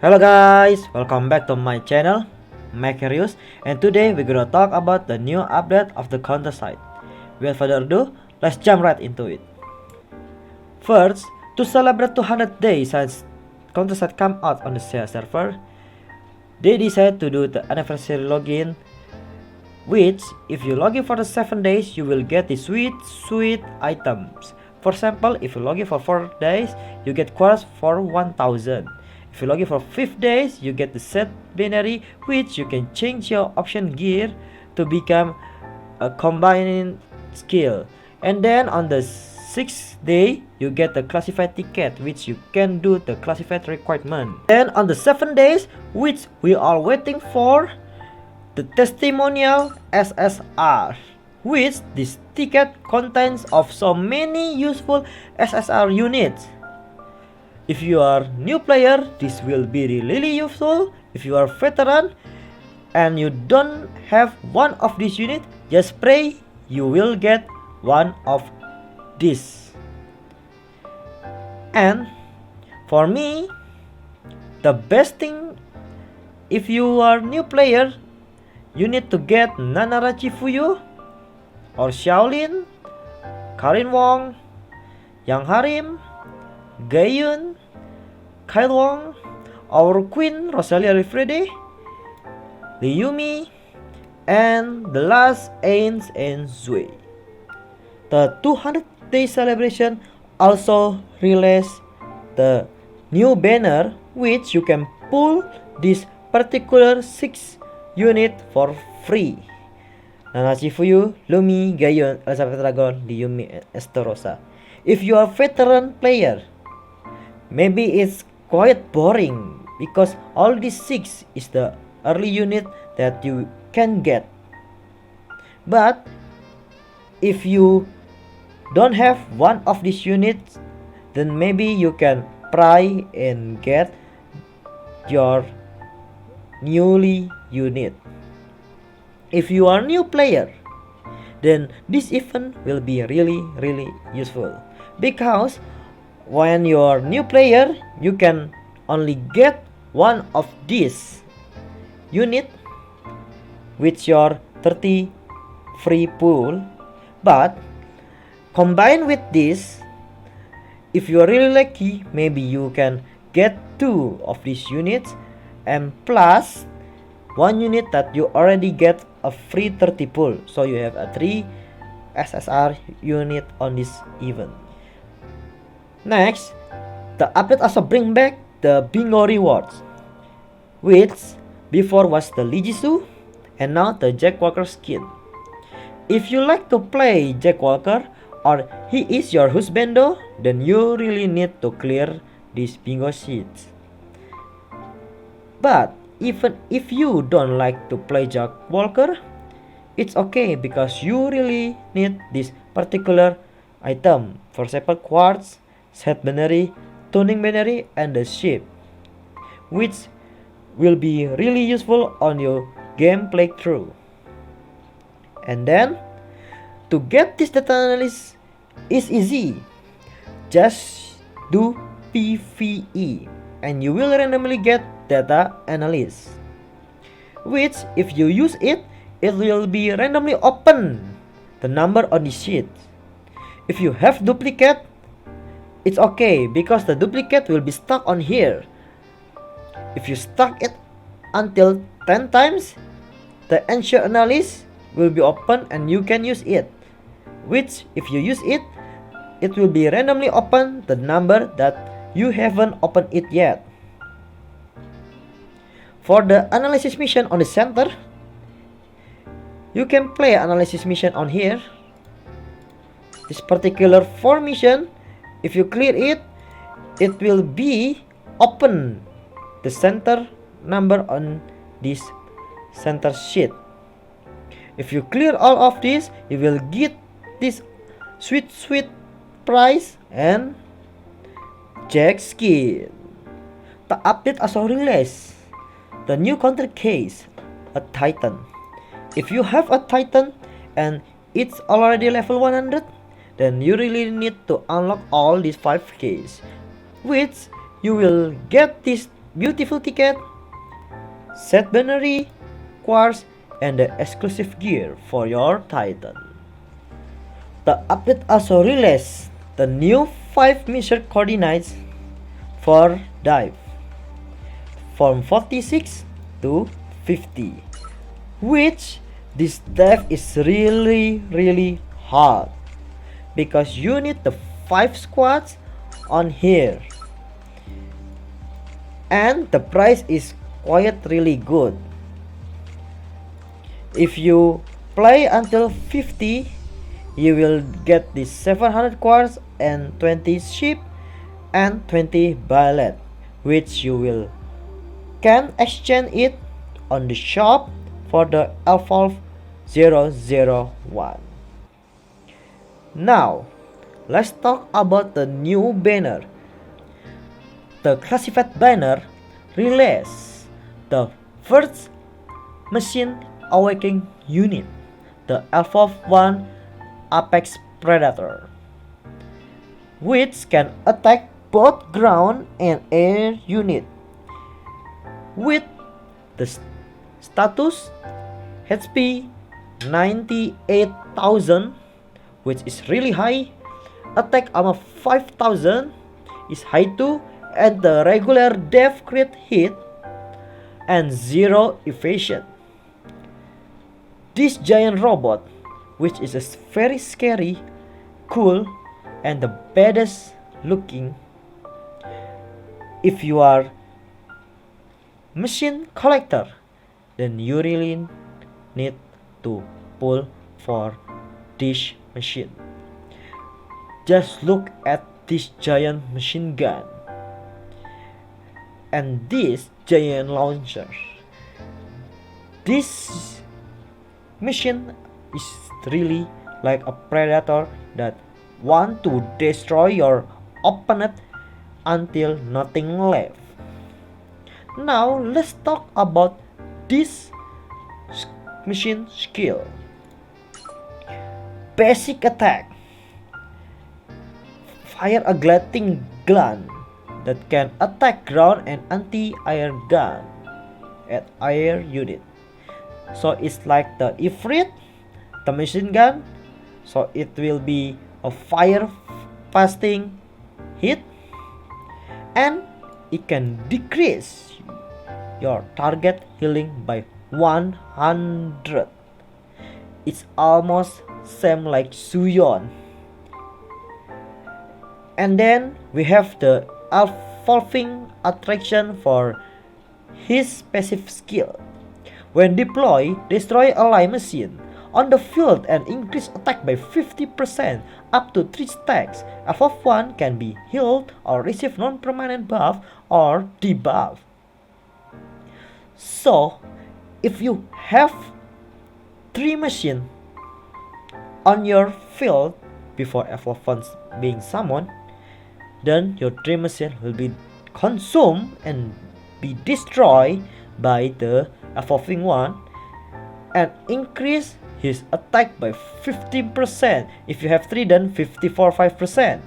Hello guys, welcome back to my channel, Macarius, and today we're gonna talk about the new update of the counter site. Without further ado, let's jump right into it. First, to celebrate 200 days since counter site come out on the share server, they decided to do the anniversary login, which if you login for the 7 days, you will get the sweet items. For example, if you login for 4 days, you get quartz for 1000. If you login for 5 days, you get the set binary, which you can change your option gear to become a combining skill. And then on the 6th day, you get the classified ticket, which you can do the classified requirement. Then on the 7 days, which we are waiting for, the testimonial SSR, which this ticket contains of so many useful SSR units. If you are new player, this will be really useful. If you are veteran and you don't have one of these units, just pray you will get one of this. And for me, the best thing, if you are new player, you need to get Nanara Chifuyu or Shaolin, Karin Wong, Yang Harim, Gayun, Kyle Wong, our Queen Rosalia Rifrede, Yumi, and the last Ains and Zui. The 200-day celebration also released the new banner, which you can pull this particular 6 unit for free. Nana Chifuyu, Lumi, Gayun, Elizabeth Dragon, Yumi, and Esterosa. If you are veteran player, maybe it's quite boring because all these 6 is the early unit that you can get. But if you don't have one of these units, then maybe you can try and get your newly unit. If you are new player, then this event will be really useful, because when you're new player, you can only get one of these unit with your 30 free pool. But combined with this, if you are really lucky, maybe you can get 2 of these units and plus 1 unit that you already get a free 30 pool. So you have a 3 SSR unit on this event. Next, the update also bring back the bingo rewards, which before was the Lijisu and now the Jack Walker skin. If you like to play Jack Walker or he is your husbando, then you really need to clear these bingo sheets. But even if you don't like to play Jack Walker, it's okay, because you really need this particular item. For example, quartz, set binary, tuning binary, and the ship, which will be really useful on your game playthrough. And then to get this data analysis is easy. Just do PvE and you will randomly get data analysis, which if you use it, it will be randomly open the number on the sheet. If you have duplicate, it's okay, because the duplicate will be stuck on here. If you stuck it until 10 times, the ensure analysis will be open and you can use it, which if you use it, it will be randomly open the number that you haven't opened it yet. For the analysis mission on the center, you can play analysis mission on here. This particular 4 mission, if you clear it, it will be open the center number on this center sheet. If you clear all of this, you will get this sweet prize and Jack skin. The update also released the new counter case, a Titan. If you have a Titan and it's already level 100, then you really need to unlock all these 5 keys, which you will get this beautiful ticket, set binary, quartz, and the exclusive gear for your Titan. The update also released the new 5 mission coordinates for dive from 46 to 50, which this dive is really hard because you need the 5 squads on here, and the price is quite really good. If you play until 50, you will get the 700 quartz and 20 ship and 20 ballet, which you will can exchange it on the shop for the Evolve 001. Now, let's talk about the new banner. The classified banner released the first machine awakening unit, the Evolve 1 Apex Predator, which can attack both ground and air unit with the status HP 98,000, which is really high, attack armor 5,000 is high too, and the regular death crit hit and 0 evasion. This giant robot, which is very scary, cool, and the baddest looking. If you are machine collector, then you really need to pull for this machine. Just look at this giant machine gun and this giant launcher. This machine is really like a predator that want to destroy your opponent until nothing left. Now let's talk about this machine skill. Basic attack. Fire a glancing gun that can attack ground and anti-air gun at air unit. So it's like the Ifrit, the machine gun. So it will be a fire fasting hit, and it can decrease your target healing by 100. It's almost same like Suyon. And then we have the evolving attraction for his passive skill. When deploy, destroy ally machine on the field and increase attack by 50% up to 3 stacks. Evolve 1 can be healed or receive non-permanent buff or debuff. So, if you have 3 machines on your field before Evolve 1 being summoned, then your 3 machine will be consumed and be destroyed by the evolving one and increase his attack by 15%. If you have 3, then 54.5%.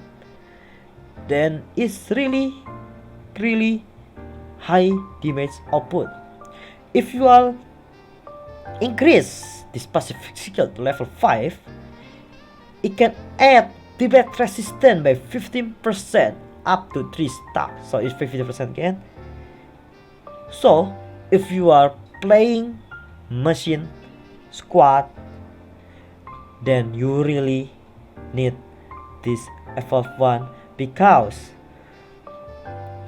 Then it's really high damage output. If you are increase this passive skill to level 5, it can add debate resistance by 15% up to 3 stacks. So it's 50% again. So if you are playing machine squad, then you really need this Evolve 1 because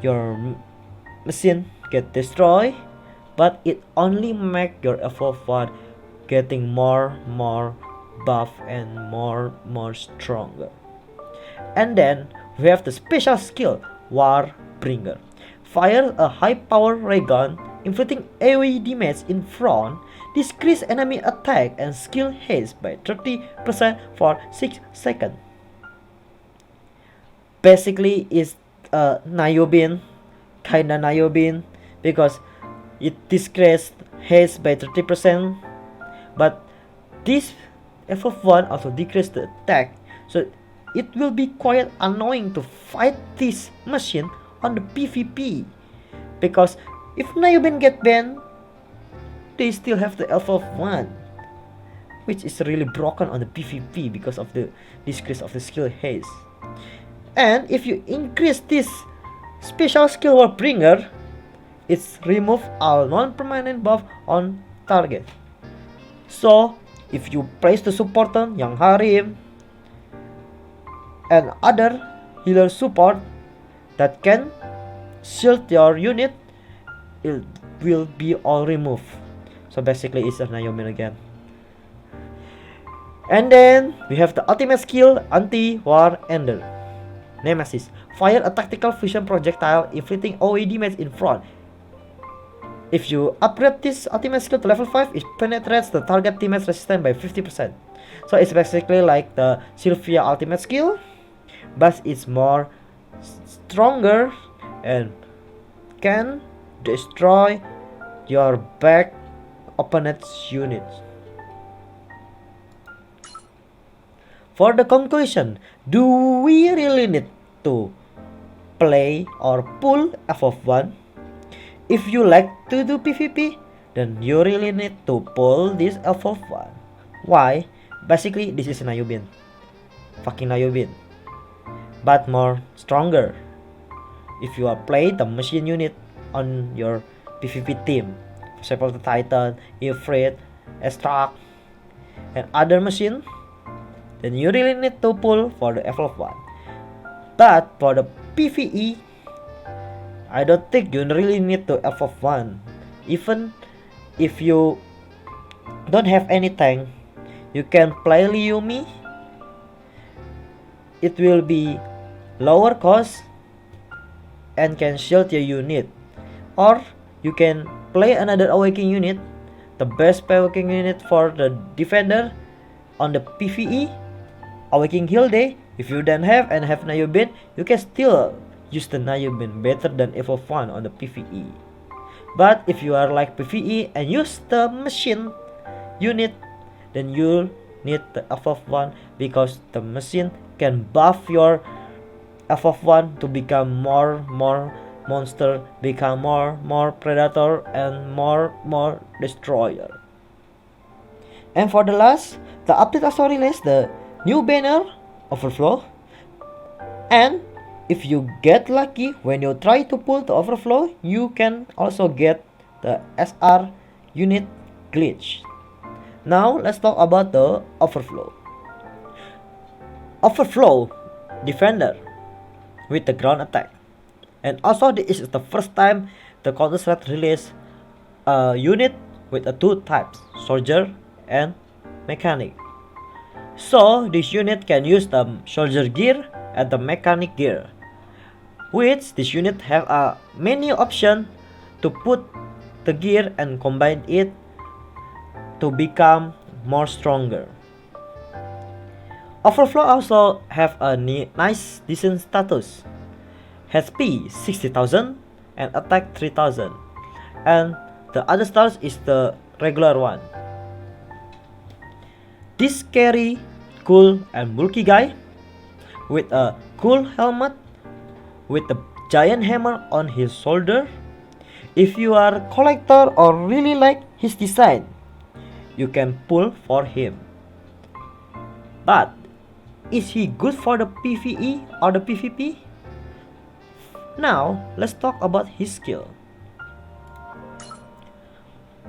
your machine get destroyed, but it only make your Evolve 1 getting more buff and more stronger. And then we have the special skill Warbringer. Fire a high power ray gun inflicting AoE damage in front, decrease enemy attack and skill haste by 30% for 6 seconds. Basically it's a Nayobin, kinda Nayobin, because it decreases haste by 30%, but this FF1 also decreases the attack, so it will be quite annoying to fight this machine on the PvP Because if Nayobin get banned, they still have the Alpha of 1, which is really broken on the PvP because of the decrease of the skill haste. And if you increase this special skill Warbringer, it's remove all non-permanent buff on target. So if you praise the supporter Yang Harim and other healer support that can shield your unit, it will be all removed. So basically it's a Nayobin again. And then we have the ultimate skill Anti-War Ender. Nemesis. Fire a tactical fusion projectile inflicting OE damage in front. If you upgrade this ultimate skill to level 5, it penetrates the target damage resistance by 50%. So it's basically like the Sylvia ultimate skill, but it's more stronger and can destroy your back opponent's units. For the conclusion, do we really need to play or pull F of 1? If you like to do PvP, then you really need to pull this F of 1. Why? Basically, this is Nayobin. Fucking Nayobin. But more stronger. If you are play the machine unit on your PvP team, for example the Titan, Ifrit, Estrak, and other machine, then you really need to pull for the F of 1. But for the PvE, I don't think you really need to F of 1. Even if you don't have any tank, you can play Liumi. It will be lower cost and can shield your unit. Or you can play another Awakening unit, the best Awakening unit for the defender on the PvE, Awakening Hilde. If you don't have and have Nayobin, you can still use the Nayobin better than F of 1 on the PvE. But if you are like PvE and use the machine unit, then you need the F of 1 because the machine can buff your F of 1 to become more monster, become more predator, and more destroyer. And for the last, the update also released the new banner Overflow. And if you get lucky when you try to pull the Overflow, you can also get the SR unit glitch. Now let's talk about the Overflow. Overflow defender with the ground attack. And also this is the first time the Counter-Strike release a unit with a two types, soldier and mechanic. So this unit can use the soldier gear and the mechanic gear, which this unit have a many option to put the gear and combine it to become more stronger. Overflow also have a nice decent status, HP 60,000 and attack 3,000, and the other stars is the regular one. This scary, cool and bulky guy with a cool helmet with a giant hammer on his shoulder. If you are a collector or really like his design, you can pull for him. But is he good for the PvE or the PvP? Now let's talk about his skill.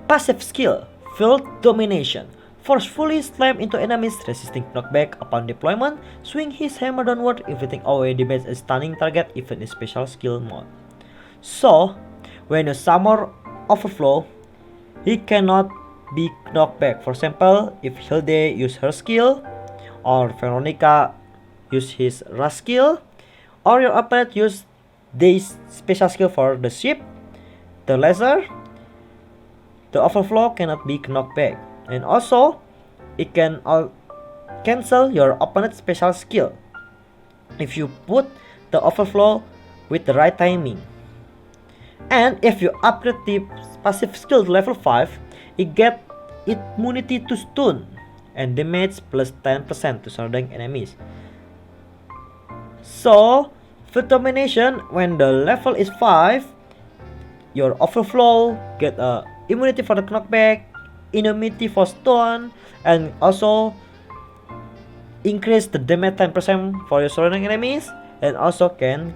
Passive skill, Field Domination. Forcefully slam into enemies, resisting knockback upon deployment. Swing his hammer downward, inflicting AoE damage and stunning target even in special skill mode. So, when you summon Overflow, he cannot be knocked back. For example, if Hilde use her skill, or Veronica use his rush skill, or your opponent use this special skill for the ship, the laser, the Overflow cannot be knocked back. And also, it can cancel your opponent's special skill if you put the Overflow with the right timing. And if you upgrade the passive skill to level 5, it get immunity to stun and damage plus 10% to surrounding enemies. So, Field Domination, when the level is 5, your Overflow, get immunity for the knockback, immunity for stun, and also increase the damage 10% for your surrounding enemies, and also can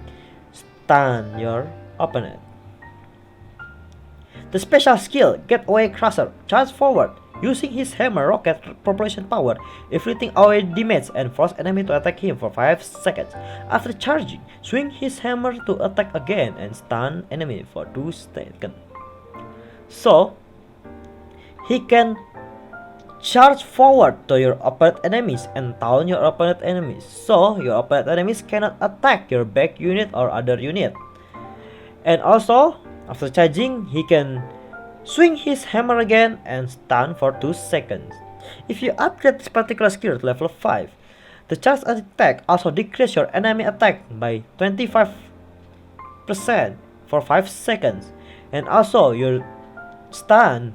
stun your opponent. The special skill, Getaway Crusher, charge forward, using his hammer rocket propulsion power, inflicting away damage and force enemy to attack him for 5 seconds. After charging, swing his hammer to attack again and stun enemy for 2 seconds. So, he can charge forward to your opponent enemies and taunt your opponent enemies, so your opponent enemies cannot attack your back unit or other unit. And also, after charging, he can swing his hammer again and stun for 2 seconds. If you upgrade this particular skill to level 5, the charge attack also decreases your enemy attack by 25% for 5 seconds, and also your stun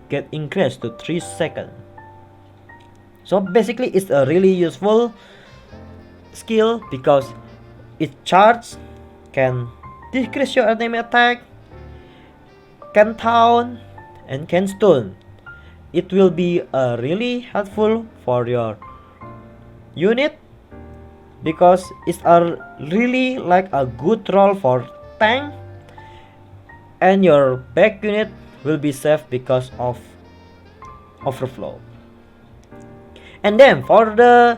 get increased to 3 seconds. So basically it's a really useful skill because it charge can decrease your enemy attack, can taunt, and can stun. It will be really helpful for your unit because it's a really like a good role for tank, and your back unit will be safe because of Overflow. And then for the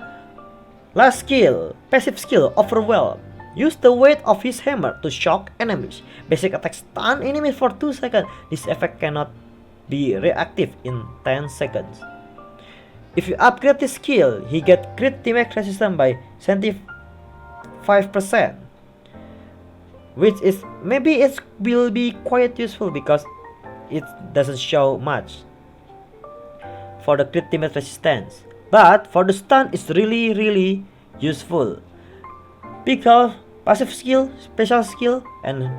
last skill, passive skill, Overwhelm. Use the weight of his hammer to shock enemies. Basic attack stun enemy for 2 seconds. This effect cannot be reactive in 10 seconds. If you upgrade this skill, he get crit damage resistance by 75%. Which is, maybe it will be quite useful because it doesn't show much for the crit damage resistance. But for the stun, it's really useful because passive skill, special skill, and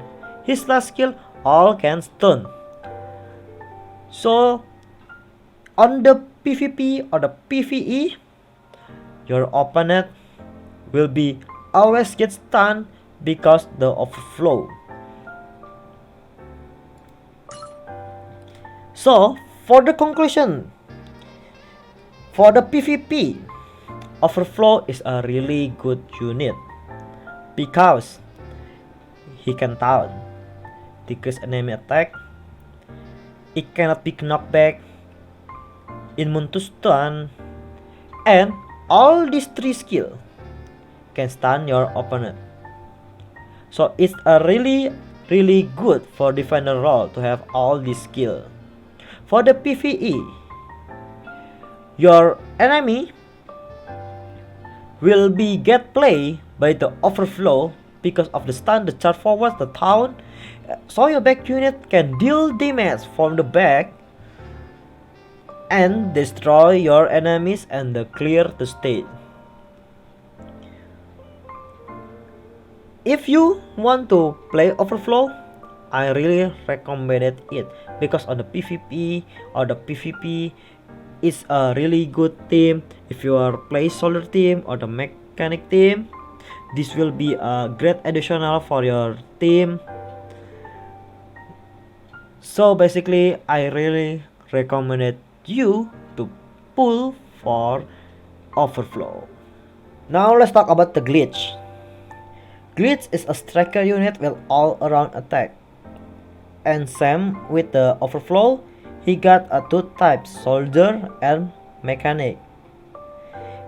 his last skill all can stun. So on the PvP or the PvE, your opponent will be always get stunned because the Overflow. So for the conclusion, for the PvP, Overflow is a really good unit because he can taunt, decrease enemy attack, it cannot be knocked back, immune to stun, and all these 3 skills can stun your opponent. So it's a really good for defender role to have all these skills. For the PvE, your enemy will be get play by the Overflow because of the stun, the charge forward, the taunt. So your back unit can deal damage from the back and destroy your enemies and clear the stage. If you want to play Overflow, I really recommended it because on the PvP or the PvP is a really good team. If you are play soldier team or the mechanic team, this will be a great additional for your team. So basically, I really recommended you to pull for Overflow. Now let's talk about the glitch. Glitch is a striker unit with all around attack. And same with the Overflow, he got a 2 types, soldier and mechanic.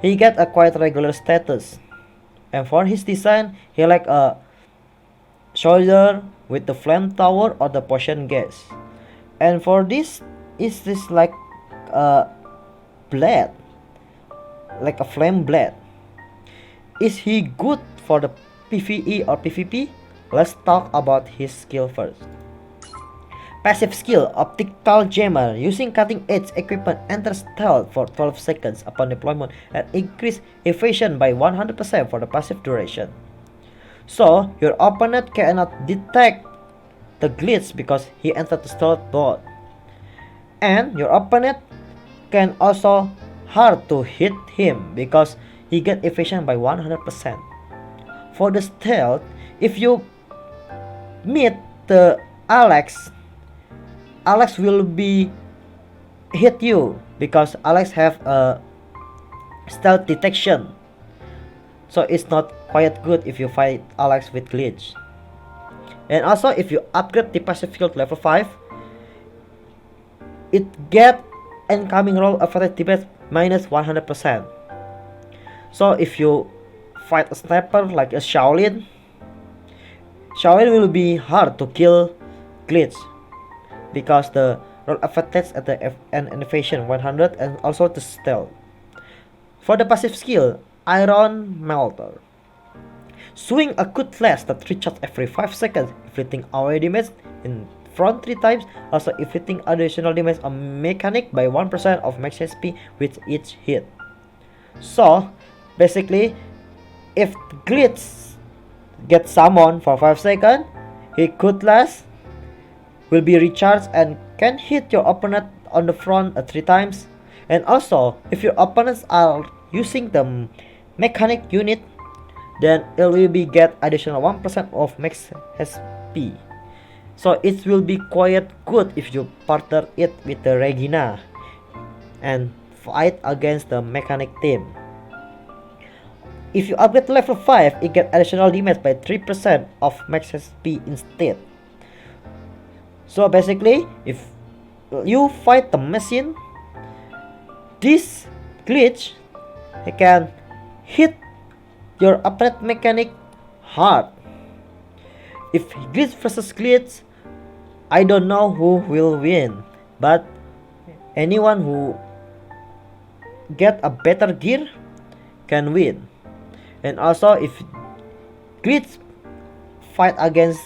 He got a quite regular status. And for his design, he like a soldier with the flame tower or the potion gas. And for this, is this like a blade, like a flame blade. Is he good for the PvE or PvP? Let's talk about his skill first. Passive skill, Optical Jammer. Using cutting edge equipment, enter stealth for 12 seconds upon deployment and increase evasion by 100% for the passive duration. So your opponent cannot detect the glitch because he entered the stealth mode. And your opponent can also hard to hit him because he get evasion by 100%. For the stealth, if you meet the Alex will be hit you because Alex have a stealth detection. So it's not quite good if you fight Alex with glitch. And also if you upgrade the passive skill to level 5, it get incoming roll affected damage minus 100%. So if you fight a sniper like a Shaolin will be hard to kill glitch because the roll affected at the elevation 100 and also the stealth. For the passive skill, Iron Melter. Swing a good flash that recharges every 5 seconds, inflicting AoE damage in front 3 times, also inflicting additional damage on mechanic by 1% of max HP with each hit. So, basically, if glitch gets summoned for 5 seconds, his good flash will be recharged and can hit your opponent on the front 3 times. And also, if your opponents are using the mechanic unit, then it will be get additional 1% of max HP. So it will be quite good if you partner it with the Regina and fight against the mechanic team. If you upgrade to level 5, it get additional damage by 3% of max HP instead. So basically, if you fight the machine, this glitch can hit your opponent mechanic hard. If glitch versus glitch, I don't know who will win, but anyone who get a better gear can win. And also if glitch fight against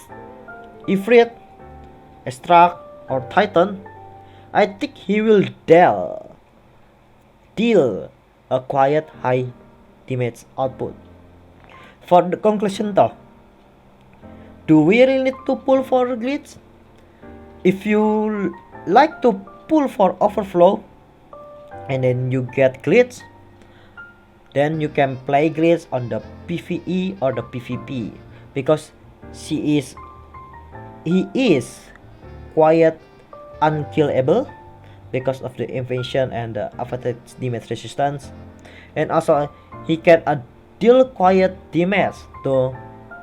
Ifrit, Extract or Titan, I think he will deal a quiet high damage output. For the conclusion though, do we really need to pull for glitch? If you like to pull for Overflow and then you get glitch, then you can play glitch on the PvE or the PvP because he is quite unkillable because of the invention and the affected damage resistance, and also he can deal quiet damage to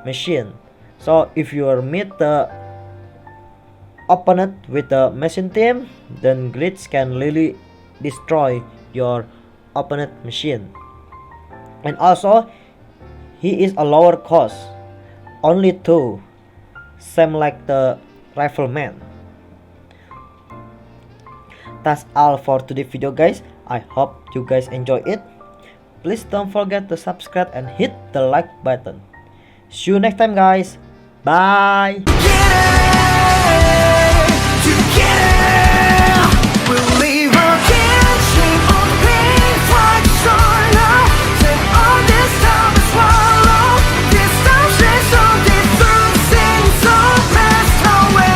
machine. So if you meet the opponent with the machine team, then glitch can really destroy your opponent machine. And also he is a lower cost, only 2, same like the rifleman. That's all for today's video guys. I hope you guys enjoy it. Please don't forget to subscribe and hit the like button. See you next time guys. Bye.